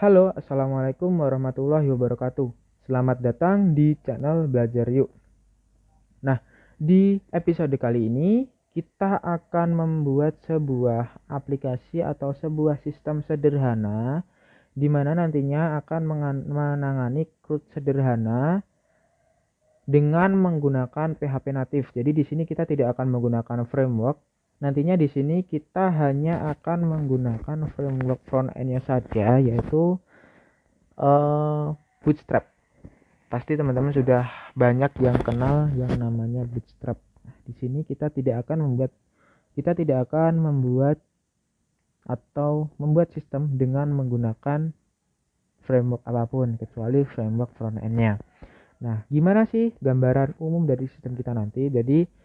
Halo, Assalamualaikum warahmatullahi wabarakatuh. Selamat datang di channel Belajar Yuk. Nah, di episode kali ini kita akan membuat sebuah aplikasi atau sebuah sistem sederhana di mana nantinya akan menangani CRUD sederhana dengan menggunakan PHP natif. Jadi di sini kita tidak akan menggunakan framework. Nantinya di sini kita hanya akan menggunakan framework front-end-nya saja, yaitu Bootstrap. Pasti teman-teman sudah banyak yang kenal yang namanya Bootstrap. Di sini kita tidak akan membuat atau membuat sistem dengan menggunakan framework apapun kecuali framework front-end-nya. Nah, gimana sih gambaran umum dari sistem kita nanti? Jadi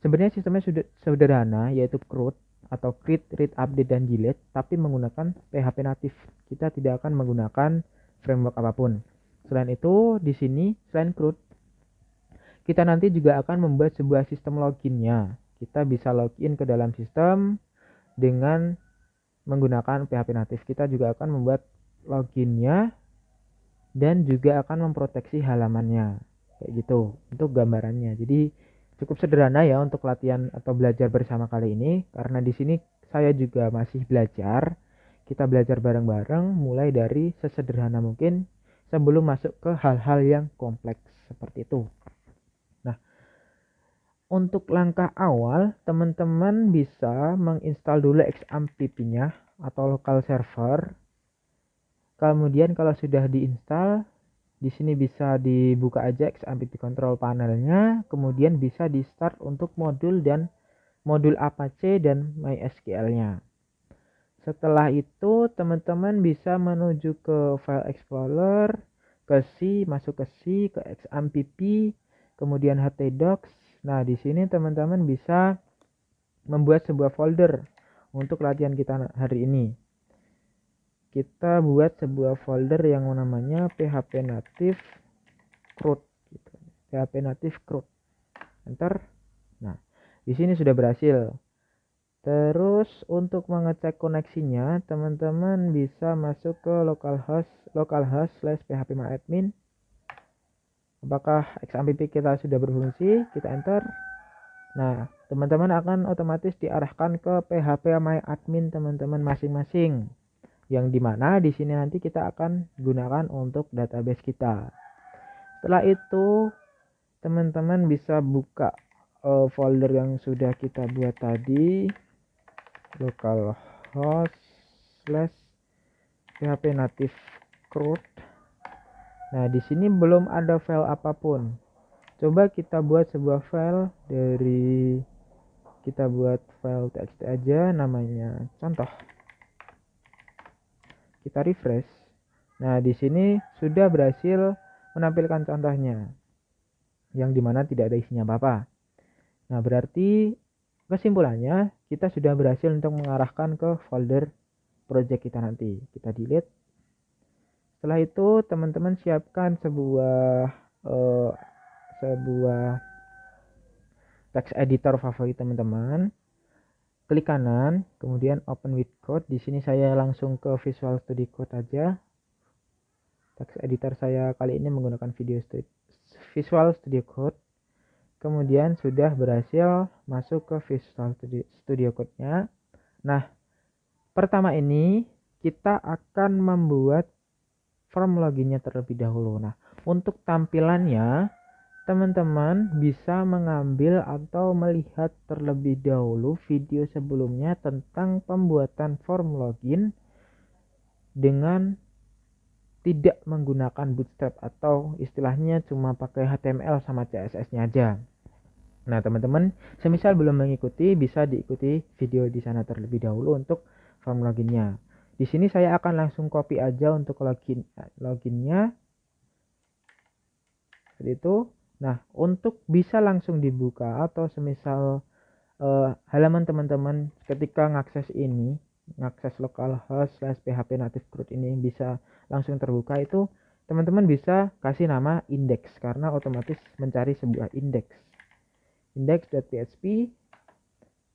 sebenarnya sistemnya sudah sederhana, yaitu CRUD atau create, read, update, dan delete, tapi menggunakan PHP natif. Kita tidak akan menggunakan framework apapun. Selain itu, di sini selain CRUD, kita nanti juga akan membuat sebuah sistem loginnya. Kita bisa login ke dalam sistem dengan menggunakan PHP natif. Kita juga akan membuat loginnya dan juga akan memproteksi halamannya. Kayak gitu untuk gambarannya. Jadi cukup sederhana ya untuk latihan atau belajar bersama kali ini, karena di sini saya juga masih belajar. Kita belajar bareng-bareng mulai dari sesederhana mungkin sebelum masuk ke hal-hal yang kompleks seperti itu. Nah, untuk langkah awal teman-teman bisa menginstal dulu XAMPP-nya atau local server. Kemudian kalau sudah diinstal, di sini bisa dibuka aja XAMPP control panelnya, kemudian bisa di start untuk modul dan modul Apache dan MySQL-nya. Setelah itu teman-teman bisa menuju ke file explorer, ke C, masuk ke C, ke XAMPP, kemudian htdocs. Nah, di sini teman-teman bisa membuat sebuah folder untuk latihan kita hari ini. Kita buat sebuah folder yang namanya PHP native CRUD gitu. PHP native CRUD. Enter. Nah, di sini sudah berhasil. Terus untuk mengecek koneksinya, teman-teman bisa masuk ke localhost/phpMyAdmin. Apakah XAMPP kita sudah berfungsi? Kita enter. Nah, teman-teman akan otomatis diarahkan ke phpMyAdmin teman-teman masing-masing. Yang dimana di sini nanti kita akan gunakan untuk database kita. Setelah itu teman-teman bisa buka folder yang sudah kita buat tadi, localhost/php native CRUD. Nah, di sini belum ada file apapun. Coba kita buat sebuah file kita buat file txt aja, namanya contoh. Kita refresh. Nah, di sini sudah berhasil menampilkan contohnya, yang dimana tidak ada isinya apa-apa. Nah, berarti kesimpulannya kita sudah berhasil untuk mengarahkan ke folder project kita nanti. Kita delete. Setelah itu teman-teman siapkan sebuah text editor favorit teman-teman. Klik kanan, kemudian open with code. Di sini saya langsung ke Visual Studio Code aja. Text editor saya kali ini menggunakan Visual Studio Code. Kemudian sudah berhasil masuk ke Visual Studio Code-nya. Nah, pertama ini kita akan membuat form loginnya terlebih dahulu. Nah, untuk tampilannya teman-teman bisa mengambil atau melihat terlebih dahulu video sebelumnya tentang pembuatan form login dengan tidak menggunakan Bootstrap atau istilahnya cuma pakai HTML sama CSS-nya aja. Nah, teman-teman, semisal belum mengikuti, bisa diikuti video di sana terlebih dahulu untuk form loginnya. Di sini saya akan langsung copy aja untuk loginnya. Seperti itu. Nah, untuk bisa langsung dibuka atau semisal halaman teman-teman ketika ngakses localhost/php native CRUD ini bisa langsung terbuka, itu teman-teman bisa kasih nama index karena otomatis mencari sebuah index.php.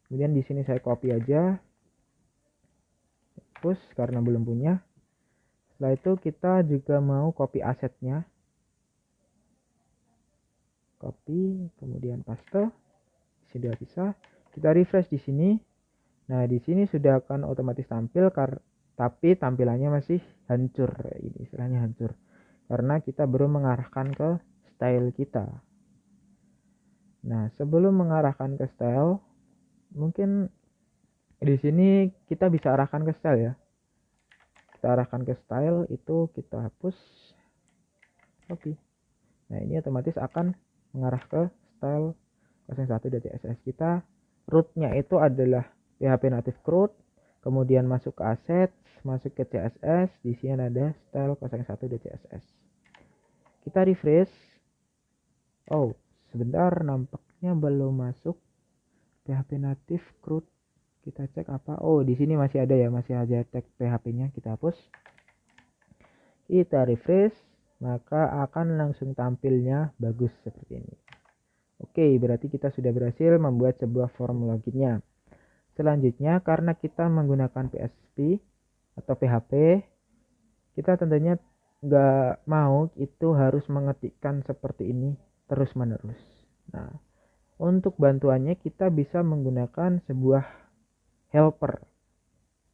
Kemudian di sini saya copy aja, hapus karena belum punya. Setelah itu kita juga mau copy asetnya, copy kemudian paste. Sudah bisa. Kita refresh di sini. Nah, di sini sudah akan otomatis tampil, tapi tampilannya masih hancur. Ini istilahnya hancur karena kita belum mengarahkan ke style kita. Nah, sebelum mengarahkan ke style, mungkin di sini kita bisa arahkan ke style ya. Kita arahkan ke style, itu kita hapus, copy. Nah, ini otomatis akan mengarah ke style 01.css kita. Rootnya itu adalah PHP native root, kemudian masuk ke assets, masuk ke CSS, di sini ada style 01.css. Kita refresh. Oh, sebentar, nampaknya belum masuk PHP native root. Kita cek apa? Oh, di sini masih ada ya, masih ada tag PHP-nya. Kita hapus. Kita refresh, maka akan langsung tampilnya bagus seperti ini. Oke, berarti kita sudah berhasil membuat sebuah form loginnya. Selanjutnya, karena kita menggunakan PHP atau PHP, kita tentunya nggak mau itu harus mengetikkan seperti ini terus menerus. Nah, untuk bantuannya kita bisa menggunakan sebuah helper.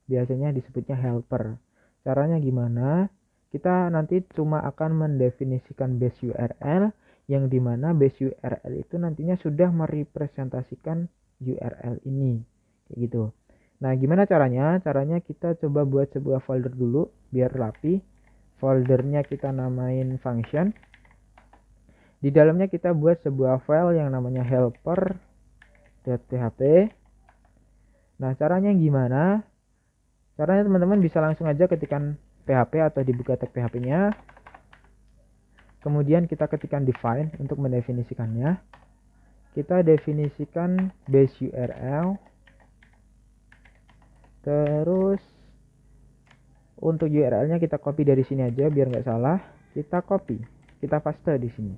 Biasanya disebutnya helper. Caranya gimana? Kita nanti cuma akan mendefinisikan base URL, yang dimana base URL itu nantinya sudah merepresentasikan URL ini, kayak gitu. Nah, gimana caranya? Caranya kita coba buat sebuah folder dulu biar rapi. Foldernya kita namain function. Di dalamnya kita buat sebuah file yang namanya helper.php. Nah, caranya gimana? Caranya teman-teman bisa langsung aja ketikkan PHP atau dibuka tag PHP-nya. Kemudian kita ketikkan define untuk mendefinisikannya. Kita definisikan base URL. Terus untuk URL-nya kita copy dari sini aja biar nggak salah. Kita copy, kita paste di sini.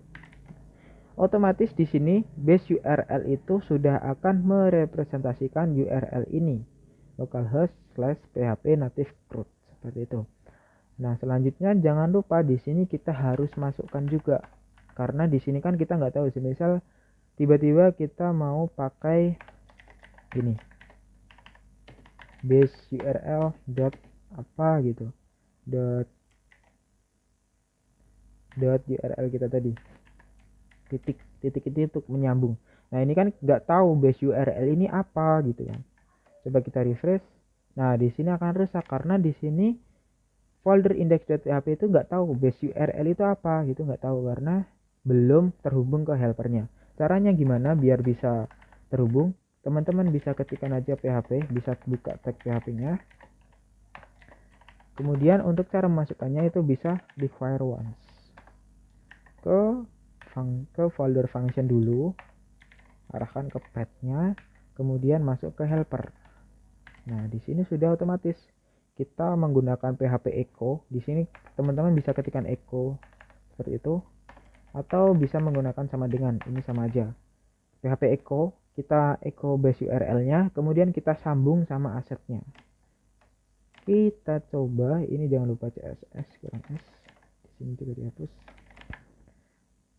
Otomatis di sini base URL itu sudah akan merepresentasikan URL ini, localhost/php native root, seperti itu. Nah, selanjutnya jangan lupa di sini kita harus masukkan juga, karena di sini kan kita nggak tahu, misal tiba-tiba kita mau pakai ini base URL dot apa gitu, dot URL kita tadi titik itu untuk menyambung. Nah, ini kan nggak tahu base URL ini apa gitu kan. Coba kita refresh. Nah, di sini akan rusak karena di sini folder index.php itu nggak tahu base URL itu apa gitu, nggak tahu karena belum terhubung ke helpernya. Caranya gimana biar bisa terhubung? Teman-teman bisa ketikkan aja PHP, bisa buka tag PHP-nya. Kemudian untuk cara memasukkannya itu bisa declare once ke folder function dulu, arahkan ke path-nya, kemudian masuk ke helper. Nah, di sini sudah otomatis kita menggunakan PHP echo. Di sini teman-teman bisa ketikkan echo seperti itu, atau bisa menggunakan sama dengan ini, sama aja. PHP echo, kita echo base URL-nya, kemudian kita sambung sama asetnya. Kita coba, ini jangan lupa CSS kurang S. Di sini juga dihapus.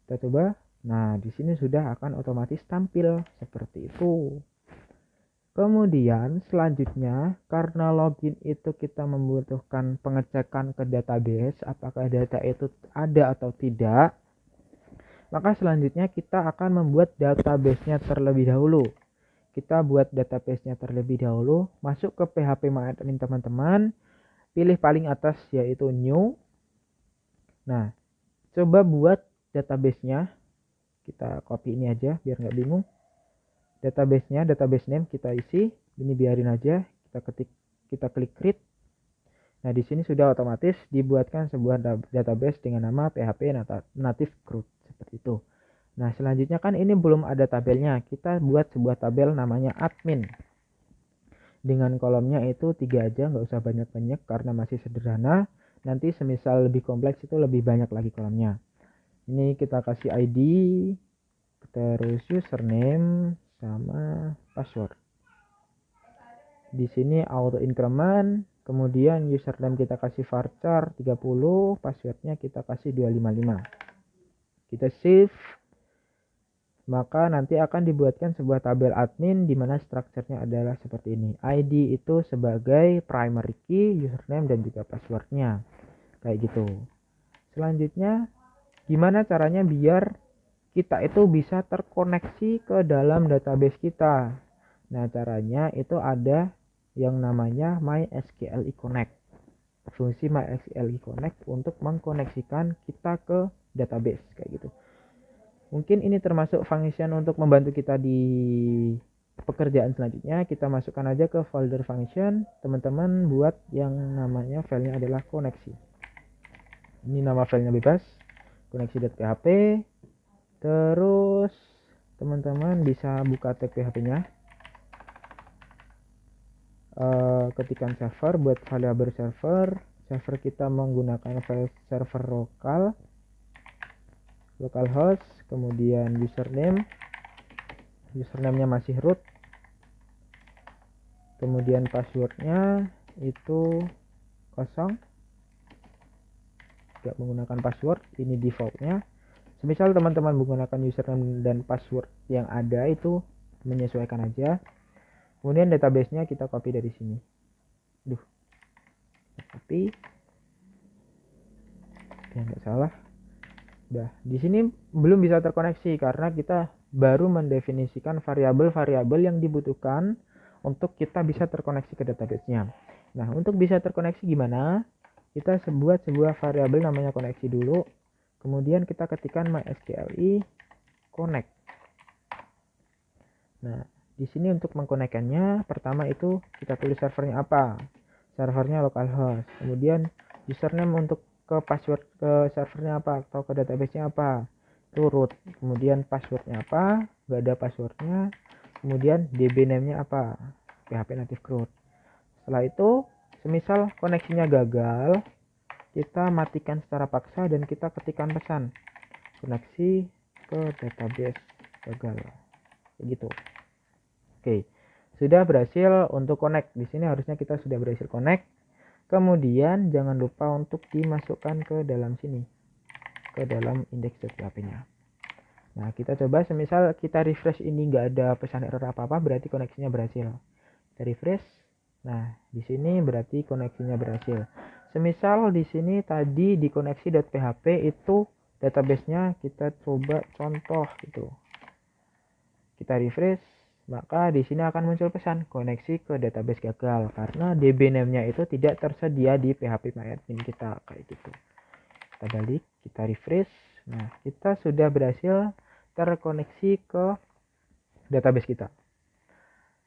Kita coba. Nah, di sini sudah akan otomatis tampil seperti itu. Kemudian selanjutnya, karena login itu kita membutuhkan pengecekan ke database apakah data itu ada atau tidak, maka selanjutnya kita akan membuat database-nya terlebih dahulu. Kita buat database-nya terlebih dahulu, masuk ke phpMyAdmin teman-teman, pilih paling atas yaitu new. Nah, coba buat database-nya, kita copy ini aja biar nggak bingung. Database-nya, database name kita isi, ini biarin aja, kita klik create. Nah, di sini sudah otomatis dibuatkan sebuah database dengan nama PHP native root seperti itu. Nah, selanjutnya kan ini belum ada tabelnya, kita buat sebuah tabel namanya admin. Dengan kolomnya itu 3 aja, nggak usah banyak-banyak karena masih sederhana. Nanti semisal lebih kompleks itu lebih banyak lagi kolomnya. Ini kita kasih ID, terus username sama password. Di sini auto increment, Kemudian username kita kasih varchar 30, passwordnya kita kasih 255. Kita save. Maka nanti akan dibuatkan sebuah tabel admin di mana strukturnya adalah seperti ini. ID itu sebagai primary key, username dan juga passwordnya. Kayak gitu. Selanjutnya, gimana caranya biar kita itu bisa terkoneksi ke dalam database kita. Nah, caranya itu ada yang namanya MySQLi Connect. Fungsi MySQLi Connect untuk mengkoneksikan kita ke database kayak gitu. Mungkin ini termasuk function untuk membantu kita di pekerjaan selanjutnya. Kita masukkan aja ke folder function. Teman-teman buat yang namanya filenya adalah koneksi. Ini nama filenya bebas, koneksi.php. Terus teman-teman bisa buka tag PHP-nya. Ketikan server buat variabel server. Server kita menggunakan file server lokal. Localhost, kemudian username-nya masih root, kemudian passwordnya itu kosong, tidak menggunakan password, ini defaultnya. Semisal teman-teman menggunakan username dan password yang ada itu menyesuaikan aja. Kemudian database-nya kita copy dari sini. Copy, ya nggak salah. Nah, di sini belum bisa terkoneksi karena kita baru mendefinisikan variabel-variabel yang dibutuhkan untuk kita bisa terkoneksi ke database-nya. Nah, untuk bisa terkoneksi gimana? Kita buat sebuah variabel namanya koneksi dulu. Kemudian kita ketikkan MySQLi Connect. Nah, di sini untuk mengkonekkannya, pertama itu kita tulis servernya apa. Servernya localhost. Kemudian username untuk ke password ke servernya apa atau ke database-nya apa, itu root. Kemudian passwordnya apa, nggak ada passwordnya. Kemudian db name-nya apa, PHP native root. Setelah itu semisal koneksinya gagal, kita matikan secara paksa dan kita ketikkan pesan koneksi ke database gagal begitu. Oke, sudah berhasil untuk connect. Di sini harusnya kita sudah berhasil connect. Kemudian jangan lupa untuk dimasukkan ke dalam sini, ke dalam index.php-nya. Nah, kita coba semisal kita refresh ini nggak ada pesan error apa-apa, berarti koneksinya berhasil. Kita refresh. Nah, di sini berarti koneksinya berhasil. Semisal di sini tadi di koneksi.php itu database-nya kita coba contoh gitu. Kita refresh. Maka di sini akan muncul pesan koneksi ke database gagal karena db name-nya itu tidak tersedia di php.myadmin kita kayak gitu. Kita balik, kita refresh. Nah, kita sudah berhasil terkoneksi ke database kita.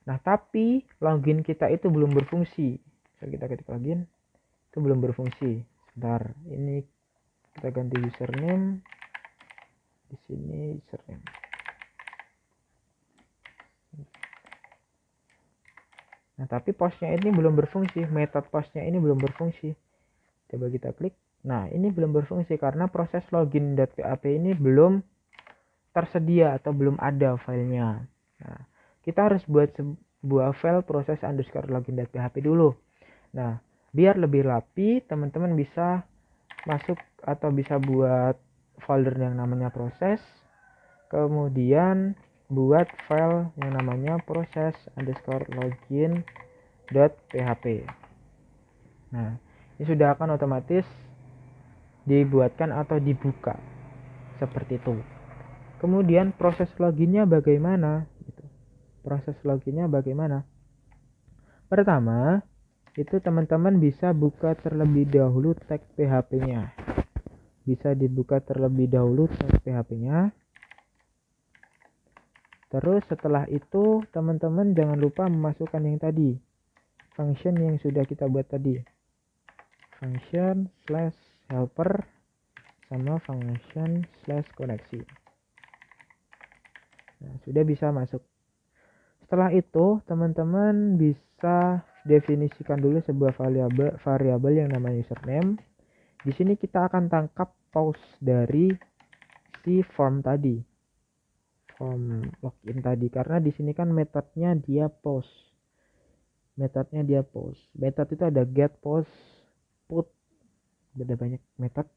Nah, tapi login kita itu belum berfungsi. Kita ketik login itu belum berfungsi. Sebentar, ini kita ganti username. Di sini username. Nah, tapi postnya ini belum berfungsi, metode postnya ini belum berfungsi. Coba kita klik. Nah, ini belum berfungsi karena proses login.php ini belum tersedia atau belum ada filenya. Nah, kita harus buat sebuah file proses underscore login.php dulu. Nah, biar lebih rapi, teman-teman bisa masuk atau bisa buat folder yang namanya proses. Kemudian buat file yang namanya proses underscore login.php. Nah, ini sudah akan otomatis dibuatkan atau dibuka seperti itu. Kemudian proses loginnya bagaimana? Proses loginnya bagaimana? Pertama, itu teman-teman bisa buka terlebih dahulu tag PHP-nya. Bisa dibuka terlebih dahulu tag PHP-nya. Terus setelah itu teman-teman jangan lupa memasukkan yang tadi, function yang sudah kita buat tadi, function /helper sama function /koneksi. Nah, sudah bisa masuk. Setelah itu teman-teman bisa definisikan dulu sebuah variabel yang namanya username. Di sini kita akan tangkap post dari si form tadi. Form login tadi karena di sini kan metodenya dia post. metodenya dia post. Metode itu ada get, post, put, beda banyak metode.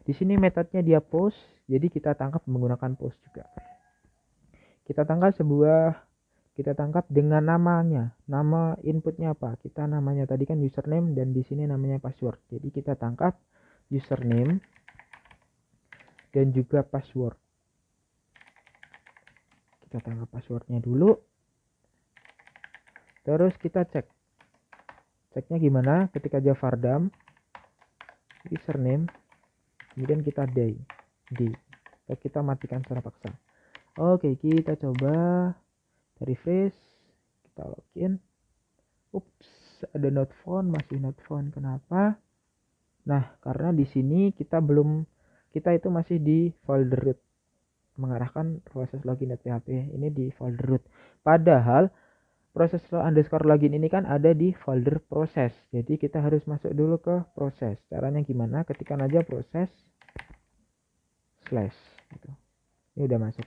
Di sini metodenya dia post, jadi kita tangkap menggunakan post juga. Kita tangkap dengan namanya. Nama inputnya apa? Kita namanya tadi kan username dan di sini namanya password. Jadi kita tangkap username dan juga password. Kita tangkap passwordnya dulu. Terus kita cek. Ceknya gimana? Ketik aja vardam username, kemudian kita d. Kita matikan secara paksa. Oke, kita coba refresh, kita login. Ups, ada not found, masih not found. Kenapa? Nah, karena di sini kita itu masih di folder root, mengarahkan proses login.php ini di folder root. Padahal proses underscore login ini kan ada di folder proses. Jadi kita harus masuk dulu ke proses. Caranya gimana? Ketikkan aja proses slash gitu. Ini udah masuk.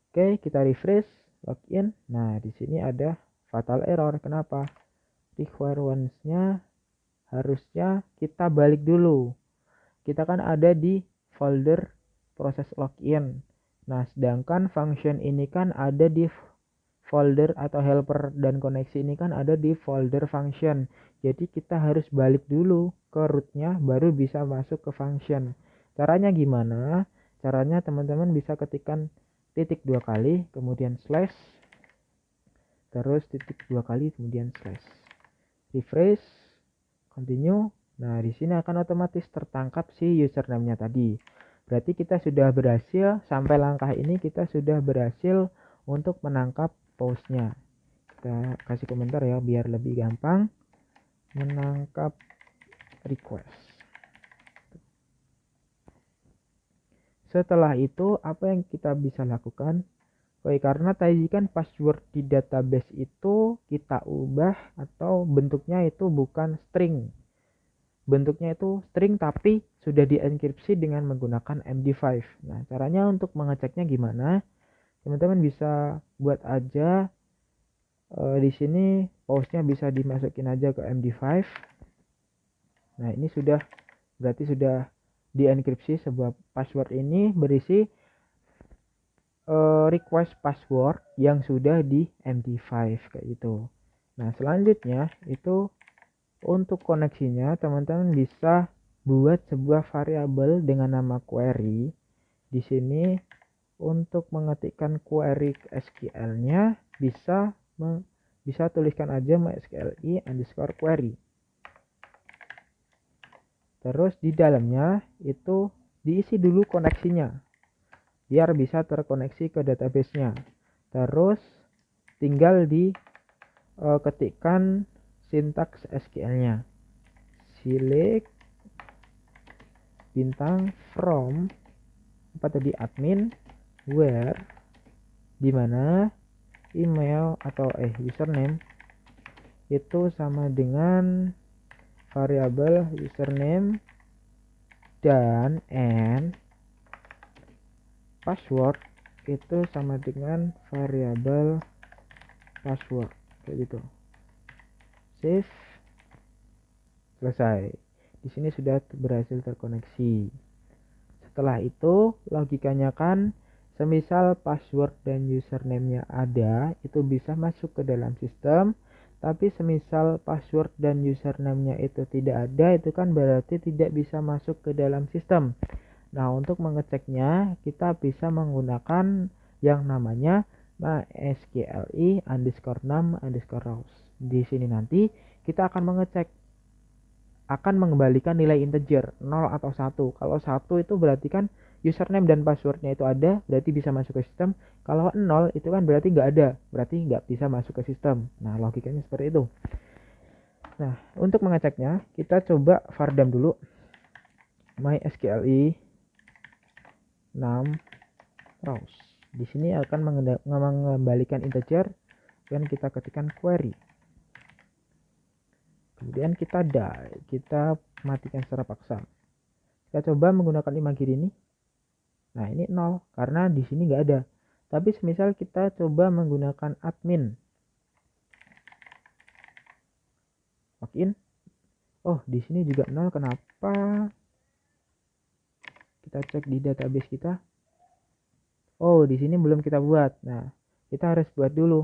Oke, kita refresh, login. Nah, di sini ada fatal error. Kenapa? Require once-nya harusnya kita balik dulu. Kita kan ada di folder proses login. Nah, sedangkan function ini kan ada di folder atau helper dan koneksi ini kan ada di folder function. Jadi kita harus balik dulu ke rootnya baru bisa masuk ke function. Caranya gimana? Caranya teman-teman bisa ketikkan titik 2 kali, kemudian slash, terus titik 2 kali, kemudian slash. Refresh, continue. Nah, di sini akan otomatis tertangkap si username-nya tadi. Berarti kita sudah berhasil, sampai langkah ini kita sudah berhasil untuk menangkap postnya. Kita kasih komentar ya biar lebih gampang. Menangkap request. Setelah itu apa yang kita bisa lakukan? Oke, karena tadi kan password di database itu kita ubah atau bentuknya itu bukan string. Bentuknya itu string tapi sudah dienkripsi dengan menggunakan MD5. Nah, caranya untuk mengeceknya gimana? Teman-teman bisa buat aja di sini postnya bisa dimasukin aja ke MD5. Nah, ini berarti sudah dienkripsi. Sebuah password ini berisi request password yang sudah di MD5 kayak gitu. Nah, selanjutnya itu untuk koneksinya teman-teman bisa buat sebuah variabel dengan nama query. Di sini untuk mengetikkan query SQL-nya bisa tuliskan aja mysqli underscore query. Terus di dalamnya itu diisi dulu koneksinya biar bisa terkoneksi ke database-nya. Terus tinggal ketikkan sintaks SQL-nya. Select bintang from admin where dimana email atau username itu sama dengan variabel username dan password itu sama dengan variabel password kayak gitu. Save, selesai. Di sini sudah berhasil terkoneksi. Setelah itu logikanya kan semisal password dan username-nya ada, itu bisa masuk ke dalam sistem. Tapi semisal password dan username-nya itu tidak ada, itu kan berarti tidak bisa masuk ke dalam sistem. Nah, untuk mengeceknya kita bisa menggunakan yang namanya mysqli underscore num underscore rows. Di sini nanti kita akan mengembalikan nilai integer 0 atau 1. Kalau 1 itu berarti kan username dan passwordnya itu ada, berarti bisa masuk ke sistem. Kalau 0 itu kan berarti nggak ada, berarti nggak bisa masuk ke sistem. Nah, logikanya seperti itu. Nah, untuk mengeceknya kita coba vardam dulu mysqli num rows. Di sini akan mengembalikan integer dan kita ketikkan query. Kemudian kita matikan secara paksa. Kita coba menggunakan imagiri ini. Nah, ini 0 karena di sini nggak ada. Tapi semisal kita coba menggunakan admin. login. Oh, di sini juga 0. Kenapa? Kita cek di database kita. Oh, di sini belum kita buat. Nah, kita harus buat dulu.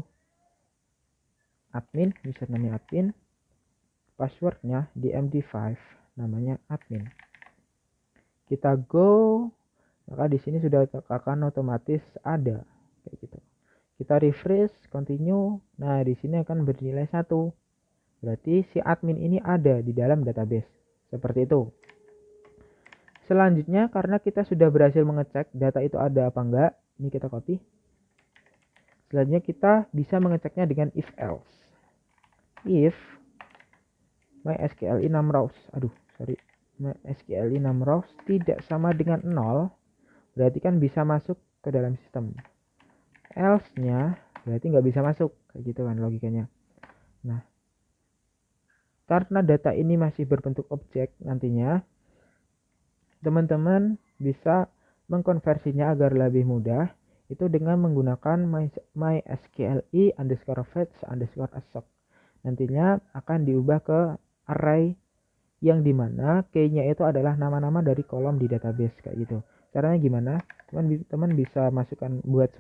Admin, username admin. Passwordnya di MD5, namanya admin. Kita go, maka di sini sudah akan otomatis ada kayak gitu. Kita refresh, continue. Nah, di sini akan bernilai 1. Berarti si admin ini ada di dalam database. Seperti itu. Selanjutnya, karena kita sudah berhasil mengecek data itu ada apa enggak, ini kita copy. Selanjutnya kita bisa mengeceknya dengan if else. If MySQL 6 rows, MySQL 6 rows tidak sama dengan 0, berarti kan bisa masuk ke dalam sistem. Else-nya berarti nggak bisa masuk, kayak gitu kan logikanya. Nah, karena data ini masih berbentuk objek, nantinya teman-teman bisa mengkonversinya agar lebih mudah itu dengan menggunakan mysqli_fetch_assoc. Nantinya akan diubah ke array yang dimana key-nya itu adalah nama-nama dari kolom di database kayak gitu. Caranya gimana? Teman bisa masukkan buat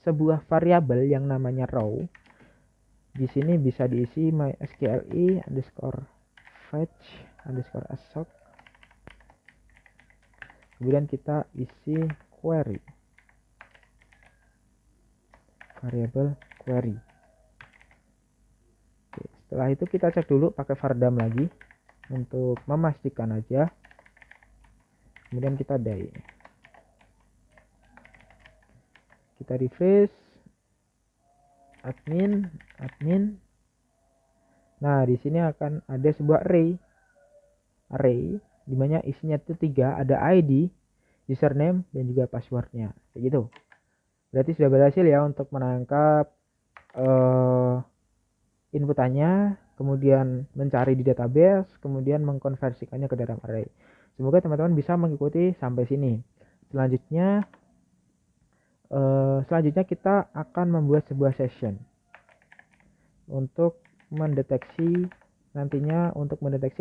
sebuah variabel yang namanya row. Di sini bisa diisi mysqli_fetch_assoc. Kemudian kita isi query, variabel query. Oke, setelah itu kita cek dulu pakai vardam lagi untuk memastikan aja. Kemudian kita die. Kita refresh, admin. Nah, di sini akan ada sebuah array di mana isinya itu 3, ada ID, username, dan juga passwordnya, kayak gitu. Berarti sudah berhasil ya untuk menangkap inputannya, kemudian mencari di database, kemudian mengkonversikannya ke dalam array. Semoga teman-teman bisa mengikuti sampai sini. Selanjutnya kita akan membuat sebuah session untuk mendeteksi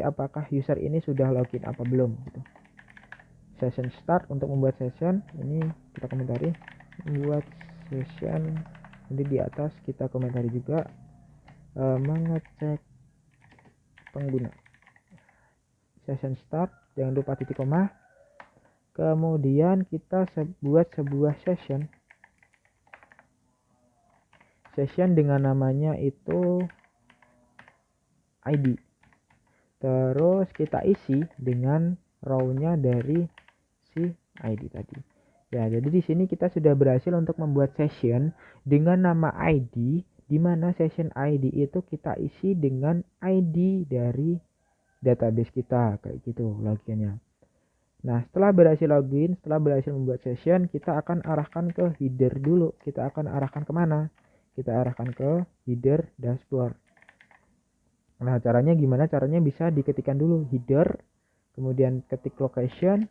apakah user ini sudah login apa belum gitu. Session start, untuk membuat session ini kita komentari membuat session, nanti di atas kita komentari juga mengecek pengguna. Session start, jangan lupa titik koma. Kemudian kita buat sebuah session dengan namanya itu ID. Terus kita isi dengan row-nya dari si ID tadi. Ya, jadi di sini kita sudah berhasil untuk membuat session dengan nama ID, di mana session ID itu kita isi dengan ID dari database kita, kayak gitu logikanya. Nah, setelah berhasil login, setelah berhasil membuat session, kita akan arahkan ke header dulu. Kita akan arahkan kemana? Kita arahkan ke header dashboard. Nah, caranya gimana? Caranya bisa diketikkan dulu header, kemudian ketik location,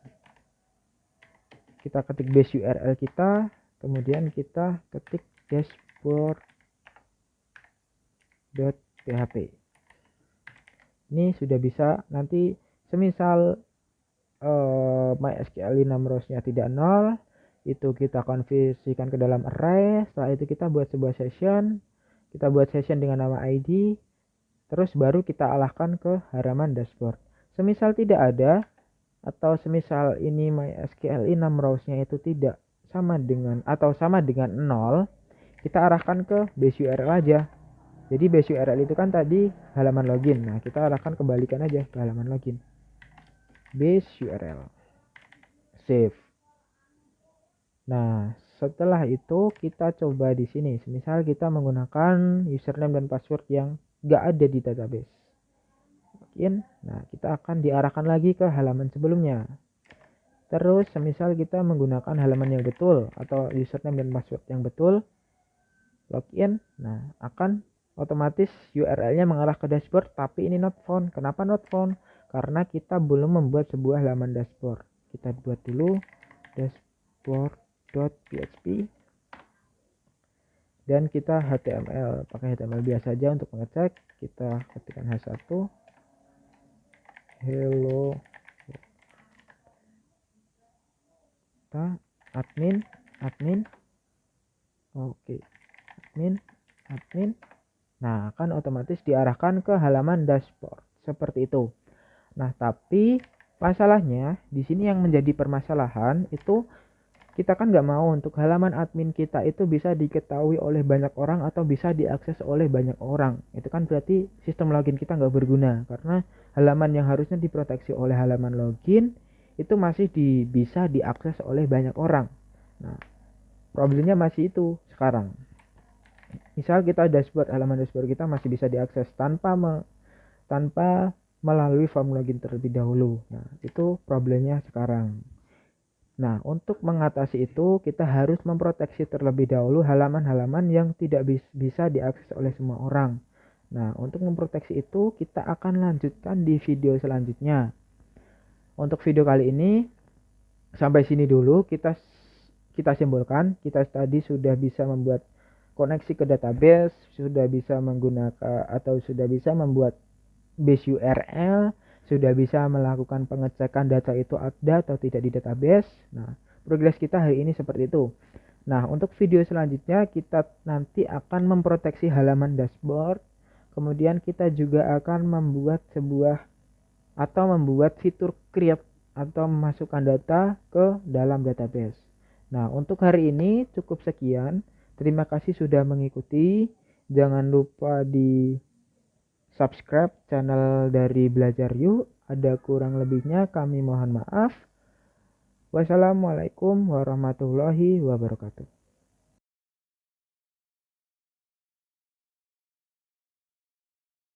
kita ketik base URL kita, kemudian kita ketik dashboard.php. Ini sudah bisa. Nanti semisal MySQL 6 rows-nya tidak 0, itu kita konversikan ke dalam array. Setelah itu kita buat sebuah session, kita buat session dengan nama ID, terus baru kita alahkan ke halaman dashboard. Semisal tidak ada, atau semisal ini MySQL 6 rows-nya itu tidak sama dengan 0, kita arahkan ke base URL aja. Jadi base URL itu kan tadi halaman login. Nah, kita arahkan kebalikan aja ke halaman login. Base URL. Save. Nah, setelah itu kita coba di sini. Misal kita menggunakan username dan password yang nggak ada di database. Login. Nah, kita akan diarahkan lagi ke halaman sebelumnya. Terus, semisal kita menggunakan halaman yang betul atau username dan password yang betul, login. Nah, akan otomatis URL-nya mengarah ke dashboard, tapi ini not found. Kenapa not found? Karena kita belum membuat sebuah halaman dashboard. Kita buat dulu dashboard.php dan kita HTML, pakai HTML biasa aja untuk mengecek. kita ketikkan H1 hello admin. Oke, admin. Nah, kan otomatis diarahkan ke halaman dashboard seperti itu. Nah, tapi masalahnya di sini yang menjadi permasalahan itu kita kan nggak mau untuk halaman admin kita itu bisa diketahui oleh banyak orang atau bisa diakses oleh banyak orang. Itu kan berarti sistem login kita nggak berguna, karena halaman yang harusnya diproteksi oleh halaman login itu masih bisa diakses oleh banyak orang. Nah, problemnya masih itu sekarang. Misal kita halaman dashboard kita masih bisa diakses tanpa melalui form login terlebih dahulu. Nah, itu problemnya sekarang. Nah, untuk mengatasi itu kita harus memproteksi terlebih dahulu halaman-halaman yang tidak bisa diakses oleh semua orang. Nah, untuk memproteksi itu kita akan lanjutkan di video selanjutnya. Untuk video kali ini sampai sini dulu, kita simpulkan. Kita tadi sudah bisa membuat koneksi ke database, sudah bisa menggunakan atau sudah bisa membuat base URL, sudah bisa melakukan pengecekan data itu ada atau tidak di database. Nah, progres kita hari ini seperti itu. Nah, untuk video selanjutnya kita nanti akan memproteksi halaman dashboard. Kemudian kita juga akan membuat fitur create atau memasukkan data ke dalam database. Nah, untuk hari ini cukup sekian. Terima kasih sudah mengikuti. Jangan lupa di subscribe channel dari Belajar Yuk. Ada kurang lebihnya kami mohon maaf. Wassalamualaikum warahmatullahi wabarakatuh.